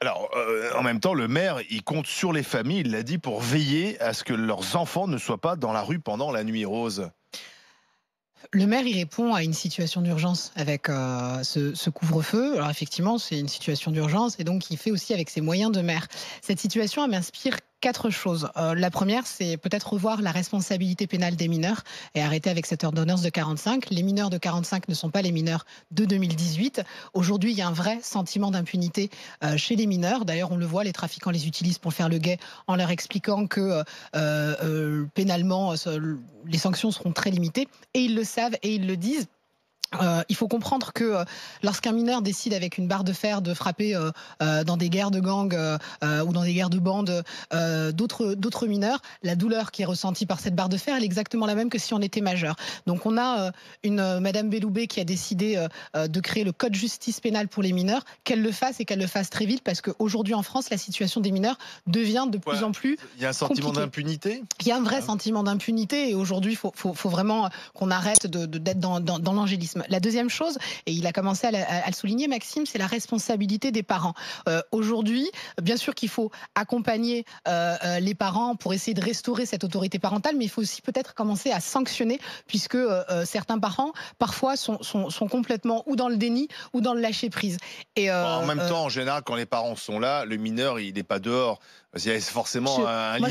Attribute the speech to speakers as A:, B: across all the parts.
A: Alors, en même temps, le maire, il compte sur les familles, il l'a dit, pour veiller à ce que leurs enfants ne soient pas dans la rue pendant la nuit rose.
B: Le maire, il répond à une situation d'urgence avec ce couvre-feu. Alors effectivement, c'est une situation d'urgence et donc il fait aussi avec ses moyens de maire. Cette situation, elle m'inspire quatre choses. La première, c'est peut-être revoir la responsabilité pénale des mineurs et arrêter avec cette ordonnance de 45. Les mineurs de 45 ne sont pas les mineurs de 2018. Aujourd'hui, il y a un vrai sentiment d'impunité chez les mineurs. D'ailleurs, on le voit, les trafiquants les utilisent pour faire le guet en leur expliquant que pénalement, les sanctions seront très limitées. Et ils le savent et ils le disent. Il faut comprendre que lorsqu'un mineur décide avec une barre de fer de frapper dans des guerres de gangs ou dans des guerres de bandes d'autres mineurs, la douleur qui est ressentie par cette barre de fer, elle est exactement la même que si on était majeur. Donc on a une Madame Belloubet qui a décidé de créer le code justice pénale pour les mineurs, qu'elle le fasse et qu'elle le fasse très vite parce qu'aujourd'hui en France, la situation des mineurs devient de plus en plus
A: Il y a un sentiment
B: compliquée.
A: d'impunité.
B: Il y a un vrai sentiment d'impunité et aujourd'hui, faut vraiment qu'on arrête d'être dans l'angélisme. La deuxième chose, et il a commencé à le souligner, Maxime, c'est la responsabilité des parents. Aujourd'hui, bien sûr qu'il faut accompagner les parents pour essayer de restaurer cette autorité parentale, mais il faut aussi peut-être commencer à sanctionner, puisque certains parents, parfois, sont complètement ou dans le déni ou dans le lâcher-prise. Et
A: En même temps, en général, quand les parents sont là, le mineur, il n'est pas dehors. Il y a forcément un lien.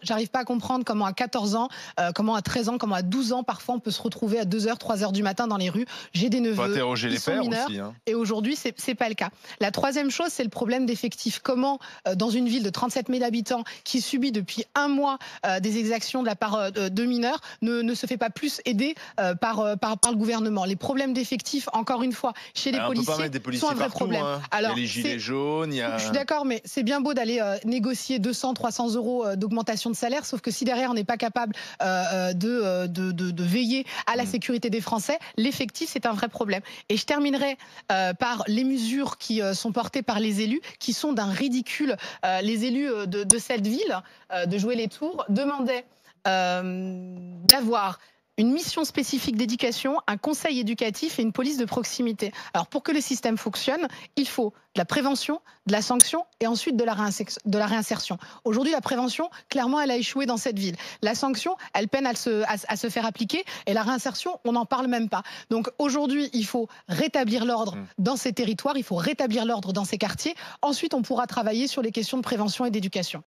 B: J'arrive pas à comprendre comment à 14 ans, comment à 13 ans, comment à 12 ans, parfois on peut se retrouver à 2h, 3h du matin dans les rues. J'ai des neveux,
A: interroger
B: ils
A: les
B: sont
A: pères
B: mineurs,
A: aussi, hein.
B: et aujourd'hui c'est pas le cas. La troisième chose, c'est le problème d'effectifs. Comment dans une ville de 37 000 habitants qui subit depuis un mois des exactions de la part de mineurs ne se fait pas plus aider par le gouvernement. Les problèmes d'effectifs, encore une fois, chez les policiers, sont un vrai problème.
A: Hein.
B: Alors,
A: il y a les gilets jaunes, il y a...
B: Je suis d'accord, mais c'est bien beau d'aller négocier 200, 300 euros d'augmentation de salaire, sauf que si derrière on n'est pas capable de veiller à la sécurité des Français, l'effectif c'est un vrai problème. Et je terminerai par les mesures qui sont portées par les élus, qui sont d'un ridicule. Les élus de cette ville, de jouer les tours, demandaient d'avoir une mission spécifique d'éducation, un conseil éducatif et une police de proximité. Alors pour que le système fonctionne, il faut de la prévention, de la sanction et ensuite de la réinsertion. Aujourd'hui, la prévention, clairement, elle a échoué dans cette ville. La sanction, elle peine à se faire appliquer et la réinsertion, on n'en parle même pas. Donc aujourd'hui, il faut rétablir l'ordre dans ces territoires, il faut rétablir l'ordre dans ces quartiers. Ensuite, on pourra travailler sur les questions de prévention et d'éducation.